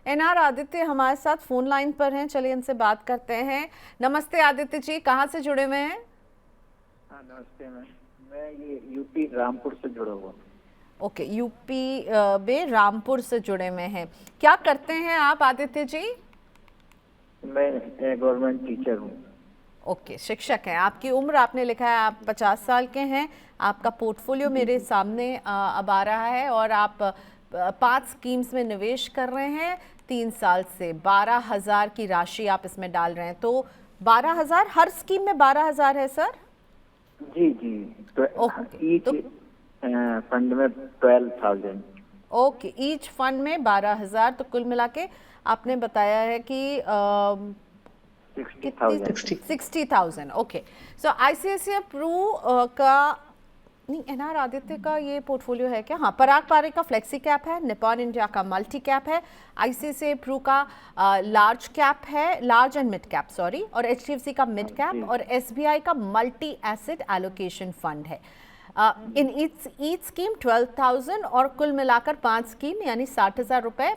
NR Aditya हमारे साथ phone line पर हैं, चलिए इनसे बात करते हैं। नमस्ते आदित्य जी, कहाँ से जुड़े हुए हैं? हाँ नमस्ते मैम, मैं ये यूपी रामपुर से जुड़ा हुआ। ओके, यूपी में रामपुर से जुड़े हुए हैं। क्या करते हैं आप आदित्य जी? मैं गवर्नमेंट टीचर हूँ। ओके, शिक्षक हैं। आपकी उम्र आपने लिखा है आप 50 साल के हैं। आपका पोर्टफोलियो मेरे सामने अब आ रहा है और आप 5 स्कीम्स में निवेश कर रहे हैं। 3 साल से 12,000 की राशि आप इसमें डाल रहे हैं। तो 12,000 हर स्कीम में 12,000 है सर? जी जी, तो ओके, ईच तो फंड में 12,000। ओके, ईच फंड में 12,000। तो कुल मिला के आपने बताया है कि कितनी? 60,000। 60,000। ओके, सो आईसीआईसीआई प्रू का नहीं, एनआर आदित्य का ये पोर्टफोलियो है क्या? हाँ, पराग पारिक का फ्लेक्सी कैप है, निपॉन इंडिया का मल्टी कैप है, आईसीआईसीआई प्रू का लार्ज कैप है, large and mid cap sorry, और एचडीएफसी का मिड कैप और एसबीआई का मल्टी एसेट एलोकेशन फंड है। इन ईच स्कीम 12,000 और कुल मिलाकर 5 स्कीम यानी 60,000 रुपए।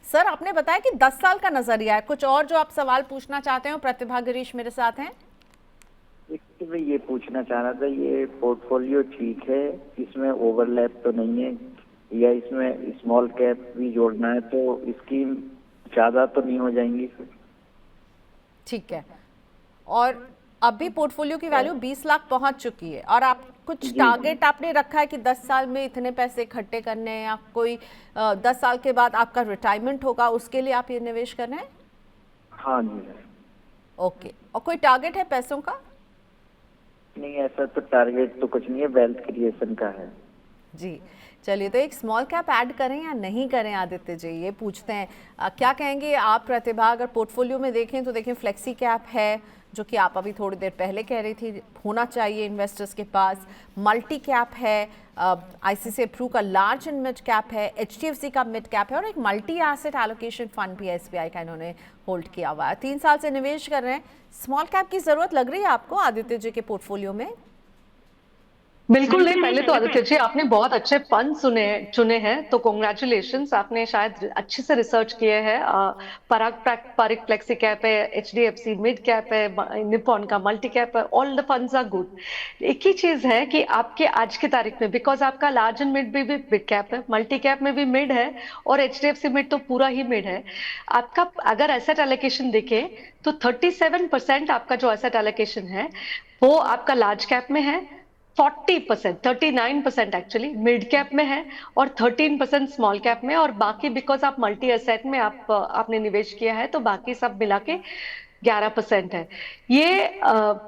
सर, आपने बताया कि 10 साल का नजरिया है। कुछ और जो आप सवाल पूछना चाहते हो? प्रतिभा गिरीश मेरे साथ हैं। एक तो मैं ये पूछना चाह रहा था, ये पोर्टफोलियो ठीक है, इसमें ओवरलैप तो नहीं है, या इसमें स्मॉल कैप भी जोड़ना है तो स्कीम ज्यादा तो नहीं हो जाएंगी? ठीक है, और अभी पोर्टफोलियो की वैल्यू 20 लाख पहुंच चुकी है और आप कुछ जी टारगेट आपने रखा है कि 10 साल में इतने पैसे इकट्ठे करने हैं, या कोई 10 साल के बाद आपका रिटायरमेंट होगा उसके लिए आप ये निवेश कर रहे हैं? हाँ जी। ओके, और कोई टारगेट है पैसों का? नहीं, ऐसा तो टारगेट तो कुछ नहीं है, वेल्थ क्रिएशन का है। जी, चलिए, तो एक स्मॉल कैप ऐड करें या नहीं करें आदित्य जी, ये पूछते हैं। क्या कहेंगे आप प्रतिभा? अगर पोर्टफोलियो में देखें तो देखें फ्लेक्सी कैप है, जो कि आप अभी थोड़ी देर पहले कह रही थी होना चाहिए इन्वेस्टर्स के पास। मल्टी कैप है, आईसीआईसीआई प्रू का लार्ज एंड मिड कैप है, एचडीएफसी का मिड कैप है, और एक मल्टी एसेट एलोकेशन फंड भी एसबीआई का इन्होंने होल्ड किया हुआ है। 3 साल से निवेश कर रहे हैं। स्मॉल कैप की जरूरत लग रही है आपको आदित्य जी के पोर्टफोलियो में? बिल्कुल नहीं। पहले तो आदित्य जी, आपने बहुत अच्छे फंड चुने हैं, तो कॉन्ग्रेचुलेशंस। आपने शायद अच्छे से रिसर्च किए हैं। पारिक फ्लेक्सी कैप है, एचडीएफसी मिड कैप है, निपॉन का मल्टी कैप है, all the funds are good. एक ही चीज है कि आपके आज की तारीख में, बिकॉज आपका लार्ज एंड मिड भी मिड कैप है, मल्टी कैप में भी मिड है, और एचडीएफसी मिड तो पूरा ही मिड है। आपका अगर एसेट एलोकेशन देखें तो 37% आपका जो एसेट एलोकेशन है वो आपका लार्ज कैप में है, 40%, 39% एक्चुअली मिड कैप में है, और 13% स्मॉल कैप में, और बाकी बिकॉज आप मल्टी एसेट में आपने निवेश किया है तो बाकी सब मिला के 11% है। ये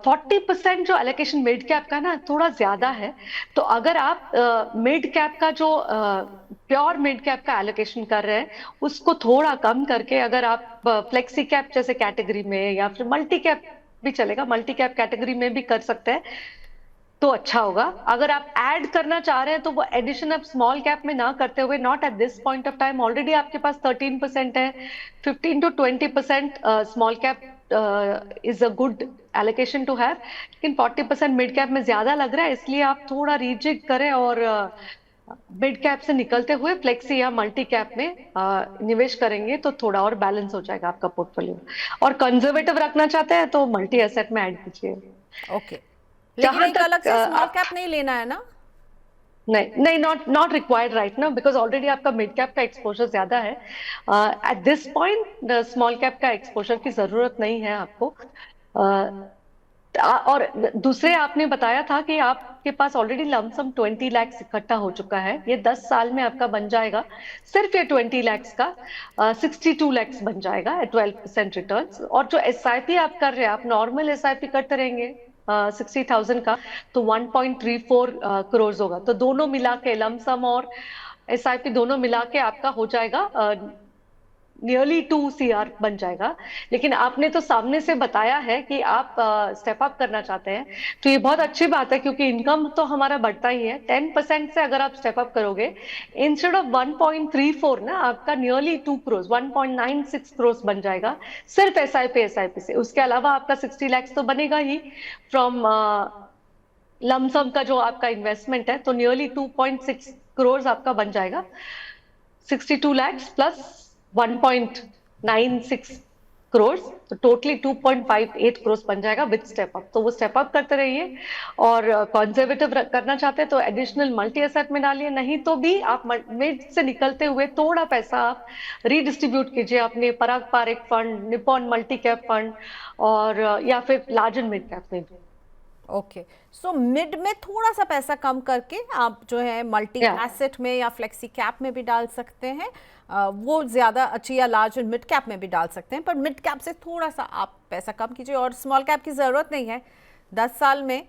40% जो एलोकेशन मिड कैप का ना थोड़ा ज्यादा है। तो अगर आप मिड कैप का जो प्योर मिड कैप का एलोकेशन कर रहे हैं उसको थोड़ा कम करके, अगर आप फ्लेक्सी कैप जैसे कैटेगरी में या फिर मल्टी कैप भी चलेगा, मल्टी कैप कैटेगरी में भी कर सकते हैं तो अच्छा होगा। अगर आप ऐड करना चाह रहे हैं तो वो एडिशन आप स्मॉल कैप में ना करते हुए, not at this point of time, already आपके पास 13% है, 15 to 20% small cap is a good allocation to have, लेकिन 40% मिड कैप में ज्यादा लग रहा है, इसलिए आप थोड़ा रीजिग करें और मिड कैप से निकलते हुए फ्लेक्सी या मल्टी कैप में निवेश करेंगे तो थोड़ा और बैलेंस हो जाएगा आपका पोर्टफोलियो। और कंजर्वेटिव रखना चाहते हैं तो मल्टी एसेट में ऐड कीजिए। ओके, लेकिन जहां एक अलग तक से स्मॉल कैप नहीं लेना है ना? नहीं नहीं, नॉट रिक्वायर्ड राइट ना, बिकॉज ऑलरेडी आपका मिड कैप का एक्सपोजर ज्यादा है। Eight this point small cap का एक्सपोजर की जरूरत नहीं है आपको। और दूसरे आपने बताया था कि आपके पास ऑलरेडी लमसम 20 लाख इकट्ठा हो चुका है, ये 10 साल में आपका बन जाएगा सिर्फ ये 20 लाख का 62 लाख बन जाएगा एट 12% रिटर्न। और जो एसआईपी आप कर रहे हैं, आप नॉर्मल एसआईपी करते रहेंगे 60,000 का, तो 1.34 करोड़ होगा। तो दोनों मिला के लमसम और एसआईपी दोनों मिला के आपका हो जाएगा नियरली 2 CR बन जाएगा। लेकिन आपने तो सामने से बताया है कि आप स्टेप अप करना चाहते हैं, तो ये बहुत अच्छी बात है, क्योंकि इनकम तो हमारा बढ़ता ही है। 10% से अगर आप स्टेप अप करोगे, इंस्टेड ऑफ 1.34 ना, आपका नियरली 2 करोड़ 1.96 करोड़ बन जाएगा सिर्फ एसआईपी से। उसके अलावा आपका 60 लाख तो बनेगा ही फ्रॉम लमसम का जो आपका इन्वेस्टमेंट है, तो नियरली 2.6 करोड़ आपका बन जाएगा। 62 लाख प्लस 1.96 करोड़, तो टोटली 2.58 करोड़ बन जाएगा विद स्टेप अप। तो वो स्टेप अप करते रहिए, और कंजर्वेटिव करना चाहते हैं तो एडिशनल मल्टी एसेट में डालिए, नहीं तो भी आप मिड से निकलते हुए थोड़ा पैसा आप रीडिस्ट्रीब्यूट कीजिए अपने Parag Parikh fund, Nippon multi cap fund, और या फिर लार्ज एंड मिड कैप में भी। ओके, सो मिड में थोड़ा सा पैसा कम करके आप जो है मल्टी एसेट में या फ्लेक्सी कैप में भी डाल सकते हैं। वो ज़्यादा अच्छी, या लार्ज एंड मिड कैप में भी डाल सकते हैं, पर मिड कैप से थोड़ा सा आप पैसा कम कीजिए। और स्मॉल कैप की ज़रूरत नहीं है। 10 साल में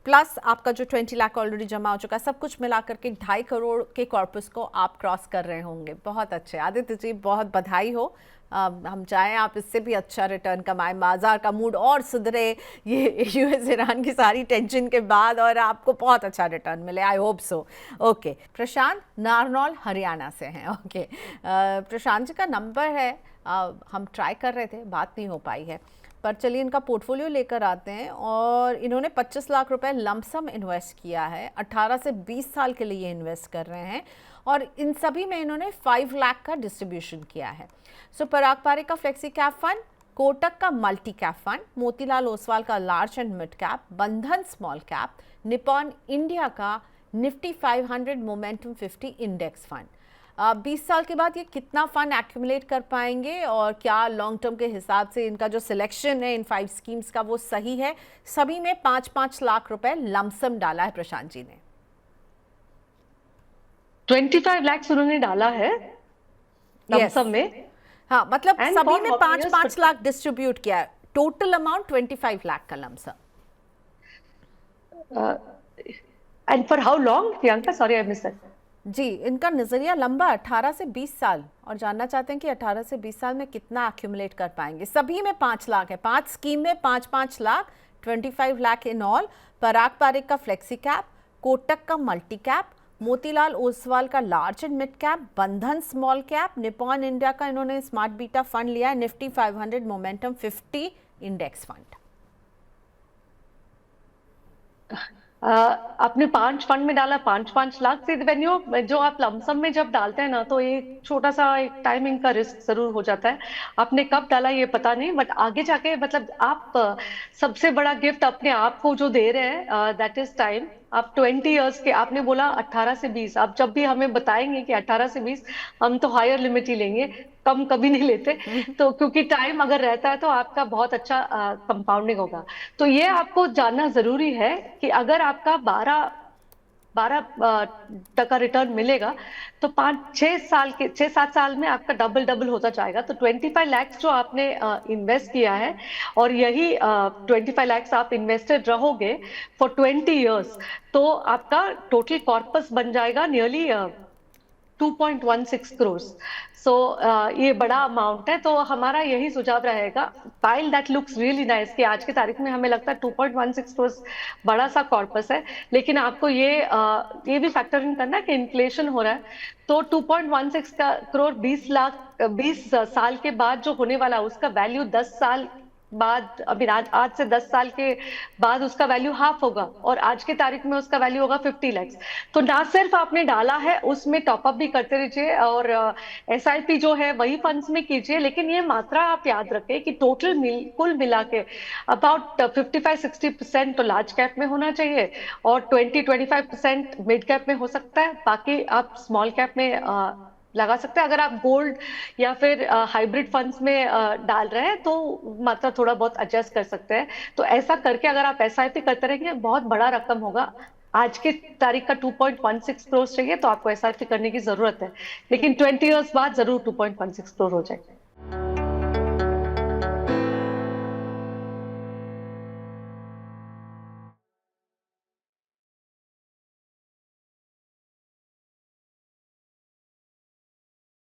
प्लस आपका जो 20 लाख ऑलरेडी जमा हो चुका है, सब कुछ मिला करके 2.5 करोड़ के कॉर्पस को आप क्रॉस कर रहे होंगे। बहुत अच्छे आदित्य जी, बहुत बधाई हो। हम चाहें आप इससे भी अच्छा रिटर्न कमाएं, बाजार का मूड और सुधरे ये यूएस ईरान की सारी टेंशन के बाद, और आपको बहुत अच्छा रिटर्न मिले। I hope so. ओके, प्रशांत नारनौल हरियाणा से हैं। ओके, प्रशांत जी का नंबर है, हम ट्राई कर रहे थे, बात नहीं हो पाई है, पर चलिए इनका पोर्टफोलियो लेकर आते हैं। और इन्होंने 25 लाख रुपए लमसम इन्वेस्ट किया है, 18 से 20 साल के लिए इन्वेस्ट कर रहे हैं, और इन सभी में इन्होंने 5 लाख का डिस्ट्रीब्यूशन किया है। सो पराग पारिक का फ्लेक्सी कैप फंड, कोटक का multi cap fund, Motilal Oswal का लार्ज एंड मिड कैप, बंधन स्मॉल कैप, निपॉन इंडिया का निफ्टी 500 मोमेंटम 50 इंडेक्स फंड। 20 साल के बाद ये कितना फंड एक्यूमुलेट कर पाएंगे, और क्या लॉन्ग टर्म के हिसाब से इनका जो सिलेक्शन है इन 5 स्कीम्स का वो सही है? सभी में 5-5 लाख रुपए लमसम डाला है प्रशांत जी ने। 25 लाख उन्होंने डाला है लमसम में। हाँ, मतलब And सभी for में how many 5-5 लाख डिस्ट्रीब्यूट किया है। टोटल अमाउंट 25 लाख का lumpsum. And for how long Priyanka? Sorry I miss that. जी, इनका नजरिया लंबा, 18 से 20 साल, और जानना चाहते हैं कि 18 से 20 साल में कितना एक्यूमुलेट कर पाएंगे। सभी में 5 लाख है, 5 स्कीम में 5-5 लाख, 25 लाख इन ऑल। पराग पारिक का फ्लेक्सी कैप, कोटक का मल्टी कैप, मोतीलाल ओसवाल का लार्ज एंड मिड कैप, बंधन स्मॉल कैप, निपॉन इंडिया का इन्होंने स्मार्ट बीटा फंड लिया है, निफ्टी 500 मोमेंटम 50 इंडेक्स फंड। आपने 5 फंड में डाला 5-5 लाख से। वेन्यू जो आप लमसम में जब डालते हैं ना, तो एक छोटा सा एक टाइमिंग का रिस्क जरूर हो जाता है। आपने कब डाला ये पता नहीं, बट आगे जाके मतलब आप सबसे बड़ा गिफ्ट अपने आप को जो दे रहे हैं, दैट इज टाइम। आप 20 इयर्स के, आपने बोला 18 से 20, आप जब भी हमें बताएंगे कि 18 से 20, हम तो हायर लिमिट ही लेंगे, कम कभी नहीं लेते। तो क्योंकि टाइम अगर रहता है तो आपका बहुत अच्छा कंपाउंडिंग होगा। तो ये आपको जानना जरूरी है कि अगर आपका 12% रिटर्न मिलेगा तो 6-7 साल में आपका डबल होता जाएगा। तो 25 लाख जो आपने इन्वेस्ट किया है, और यही 25 लाख आप इन्वेस्टेड रहोगे फॉर 20 इयर्स, तो आपका टोटल कॉर्पस बन जाएगा नियरली 2.16 करोड़। सो ये बड़ा अमाउंट है। तो हमारा यही सुझाव रहेगा, file that looks really nice, कि आज की तारीख में हमें लगता है 2.16 करोड़ बड़ा सा कॉर्पस है, लेकिन आपको ये भी फैक्टर इन करना है कि इन्फ्लेशन हो रहा है। तो 2.16 करोड़ 20 साल के बाद जो होने वाला, उसका वैल्यू 10 साल बाद, अभी आज से 10 साल के बाद उसका वैल्यू हाफ होगा, और आज की तारीख में उसका वैल्यू होगा 50 लाख। तो ना सिर्फ आपने डाला है, उसमें टॉपअप भी करते रहिए, और एसआईपी जो है वही फंड्स में कीजिए। लेकिन ये मात्रा आप याद रखें कि टोटल कुल मिला के अबाउट 55-60% तो लार्ज कैप में होना चाहिए, और 20-25% मिड कैप में हो सकता है, बाकी आप स्मॉल कैप में लगा सकते हैं। अगर आप गोल्ड या फिर हाइब्रिड फंड्स में डाल रहे हैं तो मात्रा थोड़ा बहुत एडजस्ट कर सकते हैं। तो ऐसा करके अगर आप एसआईपी करते रहेंगे, बहुत बड़ा रकम होगा। आज की तारीख का 2.16 करोड़ चाहिए, तो आपको एसआईपी करने की जरूरत है, लेकिन 20 इयर्स बाद जरूर 2.16 करोड़ हो जाएगा।